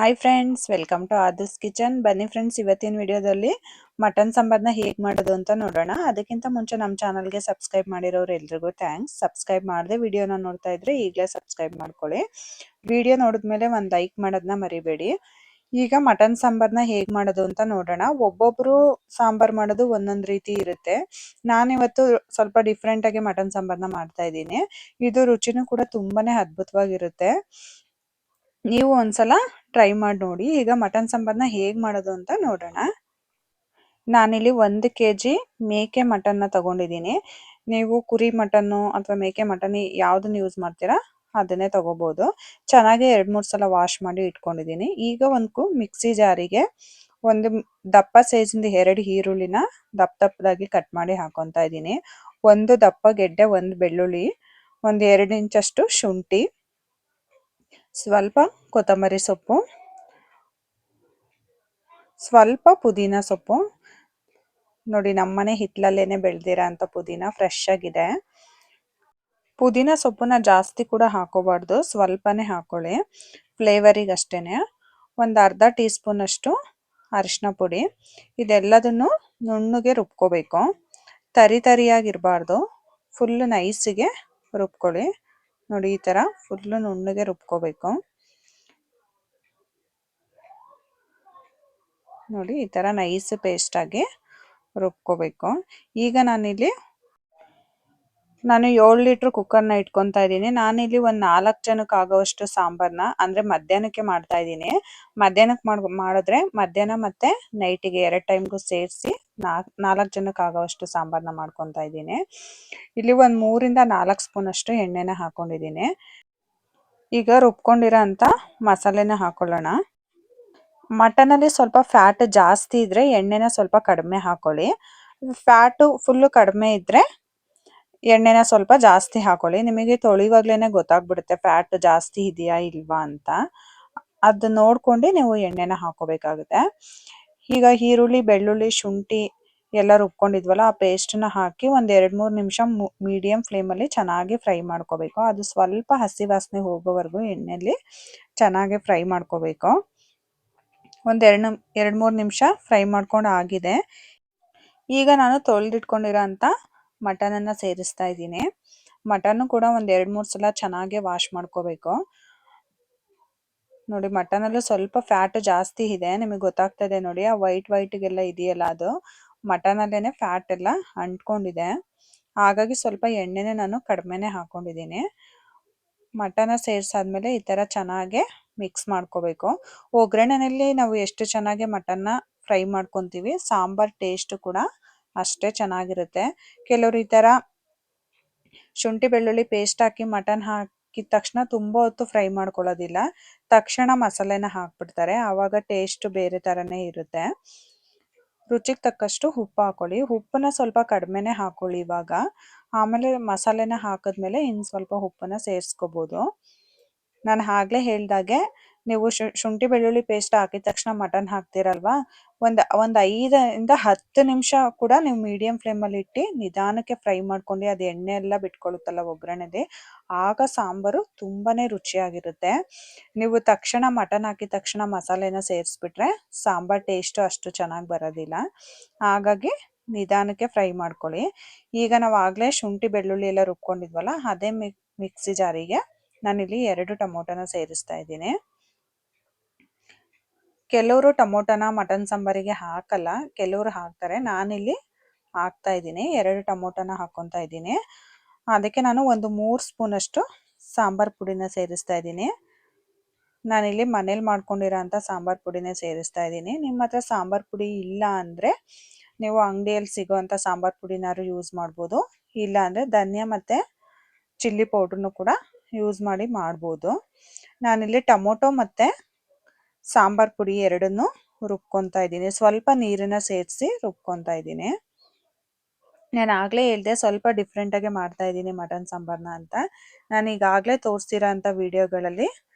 Hi friends, welcome to Adarsh's kitchen. ಬನ್ನಿ friends, ಇವತ್ತಿನ ವಿಡಿಯೋದಲ್ಲಿ ಮಟನ್ ಸಾಂಬಾರ್ನ ಹೇಗೆ ಮಾಡೋದು ಅಂತ ನೋಡೋಣ. ಅದಕ್ಕಿಂತ ಮುಂಚೆ ನಮ್ಮ ಚಾನಲ್ಗೆ ಸಬ್ಸ್ಕ್ರೈಬ್ ಮಾಡಿರೋರು ಎಲ್ರಿಗೂ ಥ್ಯಾಂಕ್ಸ್. ಸಬ್ಸ್ಕ್ರೈಬ್ ಮಾಡದೆ ವಿಡಿಯೋನ ನೋಡ್ತಾ ಇದ್ರೆ ಈಗಲೇ ಸಬ್ಸ್ಕ್ರೈಬ್ ಮಾಡ್ಕೊಳ್ಳಿ. ವಿಡಿಯೋ ನೋಡಿದ್ಮೇಲೆ ಒಂದು ಲೈಕ್ ಮಾಡೋದನ್ನ ಮರಿಬೇಡಿ. ಈಗ ಮಟನ್ ಸಾಂಬಾರ್ನ ಹೇಗೆ ಮಾಡೋದು ಅಂತ ನೋಡೋಣ. ಒಬ್ಬೊಬ್ರು ಸಾಂಬಾರ್ ಮಾಡೋದು ಒಂದೊಂದು ರೀತಿ ಇರುತ್ತೆ. ನಾನಿವತ್ತು ಸ್ವಲ್ಪ ಡಿಫ್ರೆಂಟ್ ಆಗಿ ಮಟನ್ ಸಾಂಬಾರ್ನ ಮಾಡ್ತಾ ಇದ್ದೀನಿ. ಇದು ರುಚಿನೂ ಕೂಡ ತುಂಬಾನೇ ಅದ್ಭುತವಾಗಿರುತ್ತೆ. ನೀವು ಒಂದ್ಸಲ ಟ್ರೈ ಮಾಡಿ ನೋಡಿ. ಈಗ ಮಟನ್ ಸಾಂಬಾರ್ನ ಹೇಗೆ ಮಾಡೋದು ಅಂತ ನೋಡೋಣ. ನಾನಿಲ್ಲಿ 1 kg ಮೇಕೆ ಮಟನ್ನ ತಗೊಂಡಿದ್ದೀನಿ. ನೀವು ಕುರಿ ಮಟನ್ನು ಅಥವಾ ಮೇಕೆ ಮಟನ್ ಯಾವ್ದನ್ನ ಯೂಸ್ ಮಾಡ್ತೀರಾ ಅದನ್ನೇ ತಗೋಬಹುದು. ಚೆನ್ನಾಗಿ 2-3 ಸಲ ವಾಶ್ ಮಾಡಿ ಇಟ್ಕೊಂಡಿದ್ದೀನಿ. ಈಗ ಒಂದು ಮಿಕ್ಸಿ ಜಾರಿಗೆ ಒಂದು ದಪ್ಪ ಸೈಜಿಂದ 2 ಈರುಳ್ಳಿನ ದಪ್ಪದಾಗಿ ಕಟ್ ಮಾಡಿ ಹಾಕೊತಾ ಇದ್ದೀನಿ. 1 ದಪ್ಪ ಗೆಡ್ಡೆ, 1 ಬೆಳ್ಳುಳ್ಳಿ, 1-2 ಇಂಚಷ್ಟು ಶುಂಠಿ, ಸ್ವಲ್ಪ ಕೊತ್ತಂಬರಿ ಸೊಪ್ಪು, ಸ್ವಲ್ಪ ಪುದೀನ ಸೊಪ್ಪು. ನೋಡಿ, ನಮ್ಮನೆ ಹಿತ್ತಲಲ್ಲೇನೆ ಬೆಳೆದಿರೋ ಅಂತ ಪುದೀನ ಫ್ರೆಶ್ ಆಗಿದೆ. ಪುದೀನ ಸೊಪ್ಪನ್ನ ಜಾಸ್ತಿ ಕೂಡ ಹಾಕೋಬಾರ್ದು, ಸ್ವಲ್ಪನೇ ಹಾಕೊಳ್ಳಿ, ಫ್ಲೇವರಿಗೆ ಅಷ್ಟೇನೆ. ಒಂದು ಅರ್ಧ ಟೀ ಸ್ಪೂನ್ ಅಷ್ಟು ಅರಿಶಿನ ಪುಡಿ. ಇದೆಲ್ಲದನ್ನು ನುಣ್ಣಗೆ ರುಬ್ಕೋಬೇಕು. ತರಿಯಾಗಿರಬಾರ್ದು, ಫುಲ್ ನೈಸಿಗೆ ರುಬ್ಕೊಳ್ಳಿ. ನೋಡಿ, ಈ ಥರ ಫುಲ್ಲು ನುಣ್ಣಗೆ ರುಬ್ಕೋಬೇಕು. ನೋಡಿ, ಈ ಥರ ನೈಸ್ ಪೇಸ್ಟ್ ಆಗಿ ರುಬ್ಕೋಬೇಕು. ಈಗ ನಾನು 7 ಲೀಟ್ರ್ ಕುಕ್ಕರ್ನ ಇಟ್ಕೊತಾ ಇದ್ದೀನಿ. ನಾನಿಲ್ಲಿ ಒಂದು 4 ಜನಕ್ಕೆ ಆಗೋವಷ್ಟು ಸಾಂಬಾರ್ನ, ಅಂದರೆ ಮಧ್ಯಾಹ್ನಕ್ಕೆ ಮಾಡ್ತಾ ಇದ್ದೀನಿ. ಮಧ್ಯಾಹ್ನಕ್ಕೆ ಮಾಡಿದ್ರೆ ಮಧ್ಯಾಹ್ನ ಮತ್ತು ನೈಟಿಗೆ 2 ಟೈಮ್ಗೂ ಸೇರಿಸಿ 4 ಜನಕ್ಕೆ ಆಗೋವಷ್ಟು ಸಾಂಬಾರ್ನ ಮಾಡ್ಕೊತಾ ಇದ್ದೀನಿ. ಇಲ್ಲಿ ಒಂದು 3-4 ಸ್ಪೂನ್ ಅಷ್ಟು ಎಣ್ಣೆನ ಹಾಕೊಂಡಿದ್ದೀನಿ. ಈಗ ರುಬ್ಕೊಂಡಿರೋ ಅಂಥ ಮಸಾಲೆನ ಹಾಕೊಳ್ಳೋಣ. ಮಟನಲ್ಲಿ ಸ್ವಲ್ಪ ಫ್ಯಾಟ್ ಜಾಸ್ತಿ ಇದ್ರೆ ಎಣ್ಣೆನ ಸ್ವಲ್ಪ ಕಡಿಮೆ ಹಾಕೊಳ್ಳಿ. ಫ್ಯಾಟು ಫುಲ್ಲು ಕಡಿಮೆ ಇದ್ರೆ ಎಣ್ಣೆನ ಸ್ವಲ್ಪ ಜಾಸ್ತಿ ಹಾಕೊಳ್ಳಿ. ನಿಮಗೆ ತೊಳಿವಾಗ್ಲೇನೆ ಗೊತ್ತಾಗ್ಬಿಡುತ್ತೆ ಫ್ಯಾಟ್ ಜಾಸ್ತಿ ಇದೆಯಾ ಇಲ್ವಾ ಅಂತ. ಅದು ನೋಡ್ಕೊಂಡು ನೀವು ಎಣ್ಣೆನ ಹಾಕೋಬೇಕಾಗುತ್ತೆ. ಈಗ ಈರುಳ್ಳಿ, ಬೆಳ್ಳುಳ್ಳಿ, ಶುಂಠಿ ಎಲ್ಲ ರುಬ್ಕೊಂಡಿದ್ವಲ್ಲ, ಆ ಪೇಸ್ಟನ್ನ ಹಾಕಿ ಒಂದು 2-3 ನಿಮಿಷ ಮೀಡಿಯಂ ಫ್ಲೇಮಲ್ಲಿ ಚೆನ್ನಾಗಿ ಫ್ರೈ ಮಾಡ್ಕೋಬೇಕು. ಅದು ಸ್ವಲ್ಪ ಹಸಿ ವಾಸನೆ ಹೋಗೋವರೆಗೂ ಎಣ್ಣೆಯಲ್ಲಿ ಚೆನ್ನಾಗಿ ಫ್ರೈ ಮಾಡ್ಕೋಬೇಕು. ಒಂದು 2-3 ನಿಮಿಷ ಫ್ರೈ ಮಾಡ್ಕೊಂಡು ಆಗಿದೆ. ಈಗ ನಾನು ತೊಳೆದಿಟ್ಕೊಂಡಿರೋ ಅಂಥ ಮಟನನ್ನು ಸೇರಿಸ್ತಾ ಇದ್ದೀನಿ. ಮಟನ್ನು ಕೂಡ ಒಂದು 2-3 ಸಲ ಚೆನ್ನಾಗಿ ವಾಶ್ ಮಾಡ್ಕೋಬೇಕು. ನೋಡಿ, ಮಟನಲ್ಲೂ ಸ್ವಲ್ಪ ಫ್ಯಾಟ್ ಜಾಸ್ತಿ ಇದೆ, ನಿಮಗೆ ಗೊತ್ತಾಗ್ತದೆ ನೋಡಿ. ಆ ವೈಟ್ಗೆಲ್ಲ ಇದೆಯಲ್ಲ, ಅದು ಮಟನಲ್ಲೇನೆ ಫ್ಯಾಟ್ ಎಲ್ಲ ಅಂಟ್ಕೊಂಡಿದೆ. ಹಾಗಾಗಿ ಸ್ವಲ್ಪ ಎಣ್ಣೆನೇ ನಾನು ಕಡಿಮೆನೇ ಹಾಕೊಂಡಿದ್ದೀನಿ. ಮಟನ ಸೇರಿಸಾದ್ಮೇಲೆ ಈ ಥರ ಚೆನ್ನಾಗಿ ಮಿಕ್ಸ್ ಮಾಡ್ಕೋಬೇಕು. ಒಗ್ಗರಣೆಯಲ್ಲಿ ನಾವು ಎಷ್ಟು ಚೆನ್ನಾಗಿ ಮಟನ್ನ ಫ್ರೈ ಮಾಡ್ಕೊತೀವಿ, ಸಾಂಬಾರ್ ಟೇಸ್ಟ್ ಕೂಡ ಅಷ್ಟೇ ಚೆನ್ನಾಗಿರುತ್ತೆ. ಕೆಲವರು ಈ ಥರ ಶುಂಠಿ ಬೆಳ್ಳುಳ್ಳಿ ಪೇಸ್ಟ್ ಹಾಕಿ ಮಟನ್ ಹಾಕಿದ ತಕ್ಷಣ ತುಂಬ ಹೊತ್ತು ಫ್ರೈ ಮಾಡ್ಕೊಳ್ಳೋದಿಲ್ಲ, ತಕ್ಷಣ ಮಸಾಲೆನ ಹಾಕ್ಬಿಡ್ತಾರೆ. ಆವಾಗ ಟೇಸ್ಟ್ ಬೇರೆ ಥರನೇ ಇರುತ್ತೆ. ರುಚಿಗೆ ತಕ್ಕಷ್ಟು ಉಪ್ಪು ಹಾಕೊಳ್ಳಿ. ಉಪ್ಪನ್ನ ಸ್ವಲ್ಪ ಕಡಿಮೆನೇ ಹಾಕೊಳ್ಳಿ ಇವಾಗ. ಆಮೇಲೆ ಮಸಾಲೆನ ಹಾಕಿದ್ಮೇಲೆ ಇನ್ನು ಸ್ವಲ್ಪ ಉಪ್ಪನ್ನ ಸೇರಿಸ್ಕೋಬೋದು. ನಾನು ಆಗಲೇ ಹೇಳ್ದಾಗೆ ನೀವು ಶುಂಠಿ ಬೆಳ್ಳುಳ್ಳಿ ಪೇಸ್ಟ್ ಹಾಕಿದ ತಕ್ಷಣ ಮಟನ್ ಹಾಕ್ತೀರಲ್ವಾ, ಒಂದು 5-10 ನಿಮಿಷ ಕೂಡ ನೀವು ಮೀಡಿಯಂ ಫ್ಲೇಮಲ್ಲಿ ಇಟ್ಟು ನಿಧಾನಕ್ಕೆ ಫ್ರೈ ಮಾಡ್ಕೊಂಡು ಅದು ಎಣ್ಣೆ ಎಲ್ಲ ಬಿಟ್ಕೊಳ್ಳುತ್ತಲ್ಲ ಒಗ್ಗರಣೆದೆ, ಆಗ ಸಾಂಬಾರು ತುಂಬಾ ರುಚಿಯಾಗಿರುತ್ತೆ. ನೀವು ತಕ್ಷಣ ಮಟನ್ ಹಾಕಿದ ತಕ್ಷಣ ಮಸಾಲೆನ ಸೇರಿಸ್ಬಿಟ್ರೆ ಸಾಂಬಾರ್ ಟೇಸ್ಟು ಅಷ್ಟು ಚೆನ್ನಾಗಿ ಬರೋದಿಲ್ಲ. ಹಾಗಾಗಿ ನಿಧಾನಕ್ಕೆ ಫ್ರೈ ಮಾಡ್ಕೊಳ್ಳಿ. ಈಗ ನಾವು ಆಗಲೇ ಶುಂಠಿ ಬೆಳ್ಳುಳ್ಳಿ ಎಲ್ಲ ರುಬ್ಕೊಂಡಿದ್ವಲ್ಲ, ಅದೇ ಮಿಕ್ಸಿ ಜಾರಿಗೆ ನಾನಿಲ್ಲಿ 2 ಟೊಮೊಟೊನ ಸೇರಿಸ್ತಾ ಇದ್ದೀನಿ. ಕೆಲವರು ಟೊಮೊಟೊನ ಮಟನ್ ಸಾಂಬಾರಿಗೆ ಹಾಕಲ್ಲ, ಕೆಲವರು ಹಾಕ್ತಾರೆ. ನಾನಿಲ್ಲಿ ಹಾಕ್ತಾ ಇದ್ದೀನಿ, 2 ಟೊಮೊಟೊನ ಹಾಕ್ಕೊತಾ ಇದ್ದೀನಿ. ಅದಕ್ಕೆ ನಾನು ಒಂದು 3 ಸ್ಪೂನಷ್ಟು ಸಾಂಬಾರ್ ಪುಡಿನ ಸೇರಿಸ್ತಾ ಇದ್ದೀನಿ. ನಾನಿಲ್ಲಿ ಮನೇಲಿ ಮಾಡ್ಕೊಂಡಿರೋ ಅಂಥ ಸಾಂಬಾರ್ ಪುಡಿನೇ ಸೇರಿಸ್ತಾ ಇದ್ದೀನಿ. ನಿಮ್ಮ ಹತ್ರ ಸಾಂಬಾರ್ ಪುಡಿ ಇಲ್ಲ ಅಂದರೆ ನೀವು ಅಂಗಡಿಯಲ್ಲಿ ಸಿಗೋವಂಥ ಸಾಂಬಾರ್ ಪುಡಿನಾದ್ರು ಯೂಸ್ ಮಾಡ್ಬೋದು. ಇಲ್ಲ ಅಂದರೆ ಧನಿಯಾ ಮತ್ತು ಚಿಲ್ಲಿ ಪೌಡ್ರನ್ನು ಕೂಡ ಯೂಸ್ ಮಾಡ್ಬೋದು. ನಾನಿಲ್ಲಿ ಟೊಮೊಟೊ ಮತ್ತು ಸಾಂಬಾರ್ ಪುಡಿ ಎರಡನ್ನೂ ರುಬ್ಕೊತಾ ಇದ್ದೀನಿ. ಸ್ವಲ್ಪ ನೀರನ್ನು ಸೇರಿಸಿ ರುಬ್ಕೊತಾ ಇದ್ದೀನಿ. ನಾನು ಆಗಲೇ ಹೇಳಿದೆ ಸ್ವಲ್ಪ ಡಿಫ್ರೆಂಟಾಗಿ ಮಾಡ್ತಾ ಇದ್ದೀನಿ ಮಟನ್ ಸಾಂಬಾರನ್ನ ಅಂತ. ನಾನು ಈಗಾಗಲೇ ತೋರಿಸ್ತಿರೋ ಅಂಥ ವಿಡಿಯೋಗಳಲ್ಲಿ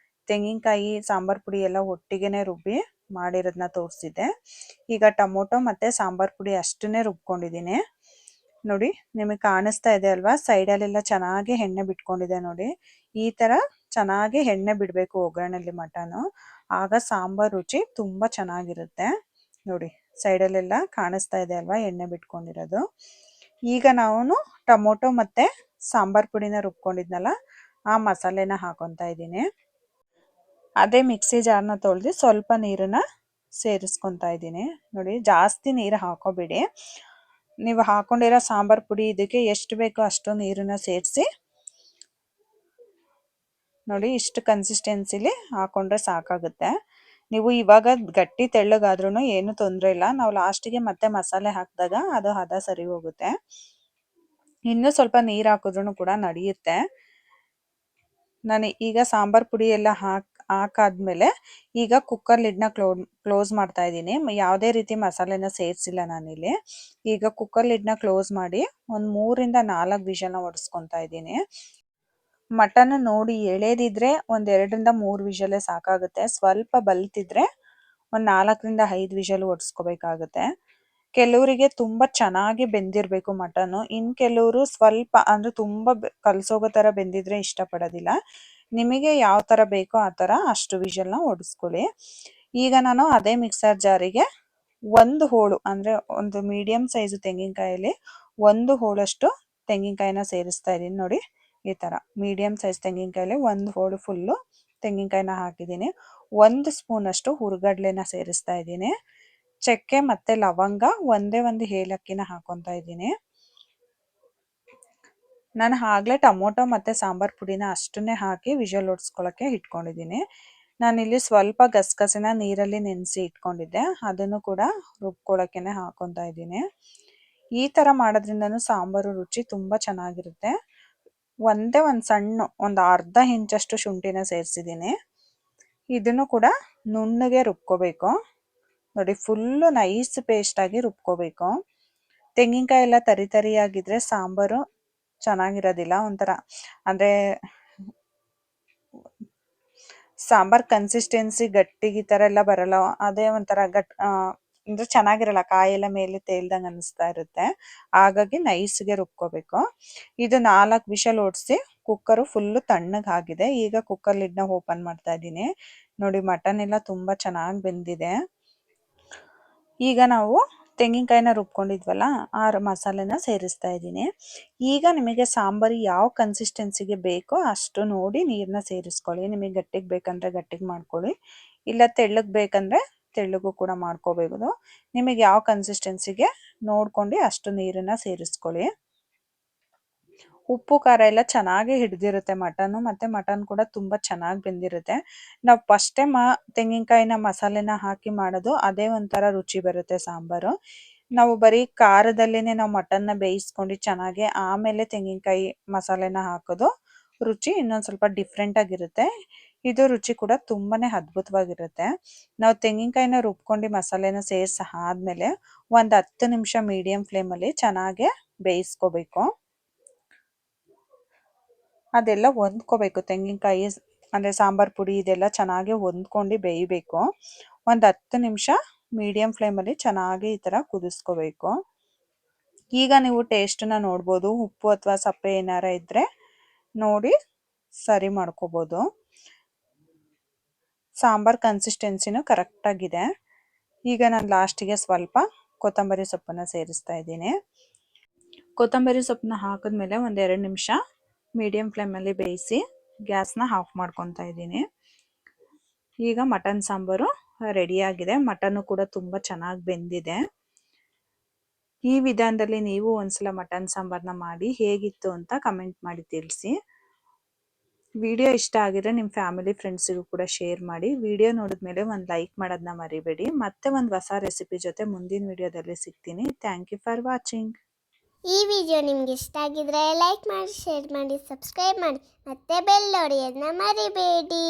ತೆಂಗಿನಕಾಯಿ ಸಾಂಬಾರ್ ಪುಡಿ ಎಲ್ಲ ಒಟ್ಟಿಗೆ ರುಬ್ಬಿ ಮಾಡಿರೋದನ್ನ ತೋರಿಸಿದ್ದೆ. ಈಗ ಟೊಮೊಟೊ ಮತ್ತು ಸಾಂಬಾರ್ ಪುಡಿ ಅಷ್ಟನ್ನೇ ರುಬ್ಕೊಂಡಿದ್ದೀನಿ. ನೋಡಿ, ನಿಮಗೆ ಕಾಣಿಸ್ತಾ ಇದೆ ಅಲ್ವಾ, ಸೈಡಲ್ಲೆಲ್ಲ ಚೆನ್ನಾಗಿ ಎಣ್ಣೆ ಬಿಟ್ಕೊಂಡಿದೆ ನೋಡಿ. ಈ ಥರ ಚೆನ್ನಾಗಿ ಎಣ್ಣೆ ಬಿಡಬೇಕು ಒಗ್ಗರಣೆಯಲ್ಲಿ ಮಟನು. ಆಗ ಸಾಂಬಾರ್ ರುಚಿ ತುಂಬ ಚೆನ್ನಾಗಿರುತ್ತೆ. ನೋಡಿ ಸೈಡಲ್ಲೆಲ್ಲ ಕಾಣಿಸ್ತಾ ಇದೆ ಅಲ್ವಾ ಎಣ್ಣೆ ಬಿಟ್ಕೊಂಡಿರೋದು. ಈಗ ನಾನು ಟೊಮೊಟೊ ಮತ್ತು ಸಾಂಬಾರ್ ಪುಡಿನ ರುಬ್ಕೊಂಡಿದ್ನಲ್ಲ ಆ ಮಸಾಲೆನ ಹಾಕೊತಾ ಇದ್ದೀನಿ. ಅದೇ ಮಿಕ್ಸಿ ಜಾರ್ನ ತೊಳೆದು ಸ್ವಲ್ಪ ನೀರನ್ನ ಸೇರಿಸ್ಕೊತಾ ಇದ್ದೀನಿ. ನೋಡಿ ಜಾಸ್ತಿ ನೀರು ಹಾಕೋಬೇಡಿ. ನೀವು ಹಾಕೊಂಡಿರೋ ಸಾಂಬಾರ್ ಪುಡಿ ಇದಕ್ಕೆ ಎಷ್ಟು ಬೇಕೋ ಅಷ್ಟು ನೀರನ್ನ ಸೇರಿಸಿ ನೋಡಿ ಇಷ್ಟು ಕನ್ಸಿಸ್ಟೆನ್ಸಿಲಿ ಹಾಕೊಂಡ್ರೆ ಸಾಕಾಗುತ್ತೆ. ನೀವು ಇವಾಗ ಗಟ್ಟಿ ತೆಳ್ಳಗಾದ್ರೂ ಏನು ತೊಂದರೆ ಇಲ್ಲ. ನಾವು ಲಾಸ್ಟಿಗೆ ಮತ್ತೆ ಮಸಾಲೆ ಹಾಕಿದಾಗ ಅದು ಹದ ಸರಿ ಹೋಗುತ್ತೆ. ಇನ್ನೂ ಸ್ವಲ್ಪ ನೀರು ಹಾಕಿದ್ರೂ ಕೂಡ ನಡೆಯುತ್ತೆ. ನಾನು ಈಗ ಸಾಂಬಾರ್ ಪುಡಿ ಎಲ್ಲ ಹಾಕಾದ್ಮೇಲೆ ಈಗ ಕುಕ್ಕರ್ ಲಿಡ್ನ ಕ್ಲೋಸ್ ಮಾಡ್ತಾ ಇದ್ದೀನಿ. ಯಾವುದೇ ರೀತಿ ಮಸಾಲೆನ ಸೇರಿಸಿಲ್ಲ ನಾನಿಲ್ಲಿ. ಈಗ ಕುಕ್ಕರ್ ಲಿಡ್ನ ಕ್ಲೋಸ್ ಮಾಡಿ ಒಂದು 3-4 ವಿಷಲ್ನ ಹೊಡೆಸ್ಕೊತಾ ಇದ್ದೀನಿ. ಮಟನ್ ನೋಡಿ ಎಳೆದಿದ್ರೆ ಒಂದು 2-3 ವಿಷಲೇ ಸಾಕಾಗುತ್ತೆ. ಸ್ವಲ್ಪ ಬಲ್ತಿದ್ರೆ ಒಂದು 4-5 ವಿಷಲ್ ಹೊಡೆಸ್ಕೋಬೇಕಾಗುತ್ತೆ. ಕೆಲವರಿಗೆ ತುಂಬ ಚೆನ್ನಾಗಿ ಬೆಂದಿರಬೇಕು ಮಟನ್ನು. ಇನ್ನು ಕೆಲವರು ಸ್ವಲ್ಪ ಅಂದರೆ ತುಂಬ ಕಲಸೋಗೋ ಥರ ಬೆಂದಿದ್ರೆ ಇಷ್ಟಪಡೋದಿಲ್ಲ. ನಿಮಗೆ ಯಾವ ಥರ ಬೇಕೋ ಆ ಥರ ಅಷ್ಟು ವಿಷಲ್ನ ಹೊಡೆಸ್ಕೊಳ್ಳಿ. ಈಗ ನಾನು ಅದೇ ಮಿಕ್ಸರ್ ಜಾರಿಗೆ ಒಂದು ಹೋಳು ಅಂದರೆ ಒಂದು ಮೀಡಿಯಮ್ ಸೈಜು ತೆಂಗಿನಕಾಯಲ್ಲಿ ಒಂದು ಹೋಳಷ್ಟು ತೆಂಗಿನಕಾಯಿನ ಸೇರಿಸ್ತಾ ಇದ್ದೀನಿ. ನೋಡಿ ಈ ಥರ ಮೀಡಿಯಮ್ ಸೈಜ್ ತೆಂಗಿನಕಾಯಲ್ಲಿ ಒಂದು ಹೋಳು ಫುಲ್ಲು ತೆಂಗಿನಕಾಯಿನ ಹಾಕಿದ್ದೀನಿ. 1 ಸ್ಪೂನಷ್ಟು ಹುರ್ಗಡ್ಲೆನ ಸೇರಿಸ್ತಾ ಇದ್ದೀನಿ. ಚಕ್ಕೆ ಮತ್ತು ಲವಂಗ ಒಂದೇ ಒಂದು ಏಲಕ್ಕಿನ ಹಾಕೊತಾ ಇದ್ದೀನಿ. ನಾನು ಆಗಲೇ ಟೊಮೊಟೊ ಮತ್ತು ಸಾಂಬಾರ್ ಪುಡಿನ ಅಷ್ಟನ್ನೇ ಹಾಕಿ ವಿಷಲ್ ಹೊಡ್ಸ್ಕೊಳ್ಳೋಕ್ಕೆ ಇಟ್ಕೊಂಡಿದ್ದೀನಿ. ನಾನಿಲ್ಲಿ ಸ್ವಲ್ಪ ಗಸಗಸೆನ ನೀರಲ್ಲಿ ನೆನೆಸಿ ಇಟ್ಕೊಂಡಿದ್ದೆ, ಅದನ್ನು ಕೂಡ ರುಬ್ಕೊಳ್ಳೋಕ್ಕೆ ಹಾಕೊತಾ ಇದ್ದೀನಿ. ಈ ಥರ ಮಾಡೋದ್ರಿಂದನೂ ಸಾಂಬಾರು ರುಚಿ ತುಂಬ ಚೆನ್ನಾಗಿರುತ್ತೆ. ಒಂದೇ ಒಂದು ಸಣ್ಣ ಒಂದು ಅರ್ಧ ಇಂಚಷ್ಟು ಶುಂಠಿನ ಸೇರಿಸಿದ್ದೀನಿ. ಇದನ್ನು ಕೂಡ ನುಣ್ಣಗೆ ರುಬ್ಕೋಬೇಕು. ನೋಡಿ ಫುಲ್ಲು ನೈಸ್ ಪೇಸ್ಟಾಗಿ ರುಬ್ಕೋಬೇಕು. ತೆಂಗಿನಕಾಯಿ ಎಲ್ಲ ತರಿ ತರಿಯಾಗಿದ್ದರೆ ಸಾಂಬಾರು ಚೆನ್ನಾಗಿರೋದಿಲ್ಲ. ಒಂಥರ ಅಂದರೆ ಸಾಂಬಾರ್ ಕನ್ಸಿಸ್ಟೆನ್ಸಿ ಗಟ್ಟಿಗೆ ಈ ಥರ ಎಲ್ಲ ಬರಲ್ಲ. ಅದೇ ಒಂಥರ ಅಂದರೆ ಚೆನ್ನಾಗಿರಲ್ಲ. ಕಾಯೆಲ್ಲ ಮೇಲೆ ತೇಲ್ದಂಗೆ ಅನ್ನಿಸ್ತಾ ಇರುತ್ತೆ. ಹಾಗಾಗಿ ನೈಸ್ಗೆ ರುಬ್ಕೋಬೇಕು. ಇದು 4 ವಿಷಲ್ ಹೊಡಿಸಿ ಕುಕ್ಕರು ಫುಲ್ಲು ತಣ್ಣಗಾಗಿದೆ. ಈಗ ಕುಕ್ಕರ್ ಲಿಡ್ನ ಓಪನ್ ಮಾಡ್ತಾ ಇದ್ದೀನಿ. ನೋಡಿ ಮಟನ್ ಎಲ್ಲ ತುಂಬ ಚೆನ್ನಾಗಿ ಬೆಂದಿದೆ. ಈಗ ನಾವು ತೆಂಗಿನಕಾಯಿನ ರುಬ್ಕೊಂಡಿದ್ವಲ್ಲ ಆ ಮಸಾಲೆನ ಸೇರಿಸ್ತಾ ಇದ್ದೀನಿ. ಈಗ ನಿಮಗೆ ಸಾಂಬಾರು ಯಾವ ಕನ್ಸಿಸ್ಟೆನ್ಸಿಗೆ ಬೇಕೋ ಅಷ್ಟು ನೋಡಿ ನೀರನ್ನ ಸೇರಿಸ್ಕೊಳ್ಳಿ. ನಿಮಗೆ ಗಟ್ಟಿಗೆ ಬೇಕಂದರೆ ಗಟ್ಟಿಗೆ ಮಾಡ್ಕೊಳ್ಳಿ, ಇಲ್ಲ ತೆಳ್ಳಗೆ ಬೇಕಂದರೆ ತೆಳ್ಳಗೂ ಕೂಡ ಮಾಡ್ಕೋಬಹುದು. ನಿಮಗೆ ಯಾವ ಕನ್ಸಿಸ್ಟೆನ್ಸಿಗೆ ನೋಡ್ಕೊಂಡು ಅಷ್ಟು ನೀರನ್ನು ಸೇರಿಸ್ಕೊಳ್ಳಿ. ಉಪ್ಪು ಖಾರ ಎಲ್ಲ ಚೆನ್ನಾಗಿ ಹಿಡಿದಿರುತ್ತೆ ಮಟನ್ನು, ಮತ್ತು ಮಟನ್ ಕೂಡ ತುಂಬ ಚೆನ್ನಾಗಿ ಬೆಂದಿರುತ್ತೆ. ನಾವು ಫಸ್ಟೇ ತೆಂಗಿನಕಾಯಿನ ಮಸಾಲೆನ ಹಾಕಿ ಮಾಡೋದು ಅದೇ ಒಂಥರ ರುಚಿ ಬರುತ್ತೆ ಸಾಂಬಾರು. ನಾವು ಬರೀ ಖಾರದಲ್ಲೇ ನಾವು ಮಟನ್ನ ಬೇಯಿಸ್ಕೊಂಡು ಚೆನ್ನಾಗಿ ಆಮೇಲೆ ತೆಂಗಿನಕಾಯಿ ಮಸಾಲೆನ ಹಾಕೋದು ರುಚಿ ಇನ್ನೊಂದು ಸ್ವಲ್ಪ ಡಿಫ್ರೆಂಟಾಗಿರುತ್ತೆ. ಇದು ರುಚಿ ಕೂಡ ತುಂಬಾ ಅದ್ಭುತವಾಗಿರುತ್ತೆ. ನಾವು ತೆಂಗಿನಕಾಯಿನ ರುಬ್ಕೊಂಡು ಮಸಾಲೆನ ಸೇರಿಸಿ ಆದಮೇಲೆ ಒಂದು 10 ನಿಮಿಷ ಮೀಡಿಯಮ್ ಫ್ಲೇಮಲ್ಲಿ ಚೆನ್ನಾಗಿ ಬೇಯಿಸ್ಕೋಬೇಕು. ಅದೆಲ್ಲ ಹೊಂದ್ಕೋಬೇಕು. ತೆಂಗಿನಕಾಯಿ ಅಂದರೆ ಸಾಂಬಾರು ಪುಡಿ ಇದೆಲ್ಲ ಚೆನ್ನಾಗಿ ಹೊಂದ್ಕೊಂಡು ಬೇಯಬೇಕು. ಒಂದು 10 ನಿಮಿಷ ಮೀಡಿಯಮ್ ಫ್ಲೇಮಲ್ಲಿ ಚೆನ್ನಾಗಿ ಈ ಥರ ಕುದಿಸ್ಕೋಬೇಕು. ಈಗ ನೀವು ಟೇಸ್ಟನ್ನ ನೋಡ್ಬೋದು. ಉಪ್ಪು ಅಥವಾ ಸಪ್ಪೆ ಏನಾರ ಇದ್ದರೆ ನೋಡಿ ಸರಿ ಮಾಡ್ಕೋಬೋದು. ಸಾಂಬಾರು ಕನ್ಸಿಸ್ಟೆನ್ಸಿನೂ ಕರೆಕ್ಟಾಗಿದೆ. ಈಗ ನಾನು ಲಾಸ್ಟಿಗೆ ಸ್ವಲ್ಪ ಕೊತ್ತಂಬರಿ ಸೊಪ್ಪನ್ನು ಸೇರಿಸ್ತಾ ಇದ್ದೀನಿ. ಕೊತ್ತಂಬರಿ ಸೊಪ್ಪನ್ನ ಹಾಕಿದ್ಮೇಲೆ ಒಂದು 2 ನಿಮಿಷ ಮೀಡಿಯಮ್ ಫ್ಲೇಮಲ್ಲಿ ಬೇಯಿಸಿ ಗ್ಯಾಸ್ನ ಆಫ್ ಮಾಡ್ಕೊತಾ ಇದ್ದೀನಿ. ಈಗ ಮಟನ್ ಸಾಂಬಾರು ರೆಡಿಯಾಗಿದೆ. ಮಟನ್ನು ಕೂಡ ತುಂಬ ಚೆನ್ನಾಗಿ ಬೆಂದಿದೆ. ಈ ವಿಧಾನದಲ್ಲಿ ನೀವು ಒಂದ್ಸಲ ಮಟನ್ ಸಾಂಬಾರನ್ನ ಮಾಡಿ ಹೇಗಿತ್ತು ಅಂತ ಕಮೆಂಟ್ ಮಾಡಿ ತಿಳಿಸಿ. ವಿಡಿಯೋ ಇಷ್ಟ ಆಗಿದ್ರೆ ನಿಮ್ಮ ಫ್ಯಾಮಿಲಿ ಫ್ರೆಂಡ್ಸಿಗೂ ಕೂಡ ಶೇರ್ ಮಾಡಿ. ವಿಡಿಯೋ ನೋಡಿದ್ಮೇಲೆ ಒಂದು ಲೈಕ್ ಮಾಡೋದನ್ನ ಮರಿಬೇಡಿ. ಮತ್ತೆ ಒಂದು ಹೊಸ ರೆಸಿಪಿ ಜೊತೆ ಮುಂದಿನ ವಿಡಿಯೋದಲ್ಲಿ ಸಿಗ್ತೀನಿ. Thank you for watching. ಈ ವಿಡಿಯೋ ನಿಮ್ಗೆ ಇಷ್ಟ ಆಗಿದ್ರೆ ಲೈಕ್ ಮಾಡಿ, ಶೇರ್ ಮಾಡಿ, ಸಬ್ಸ್ಕ್ರೈಬ್ ಮಾಡಿ, ಮತ್ತೆ ಬೆಲ್ ಹೊಡೆಯೋದನ್ನ ಮರಿಬೇಡಿ.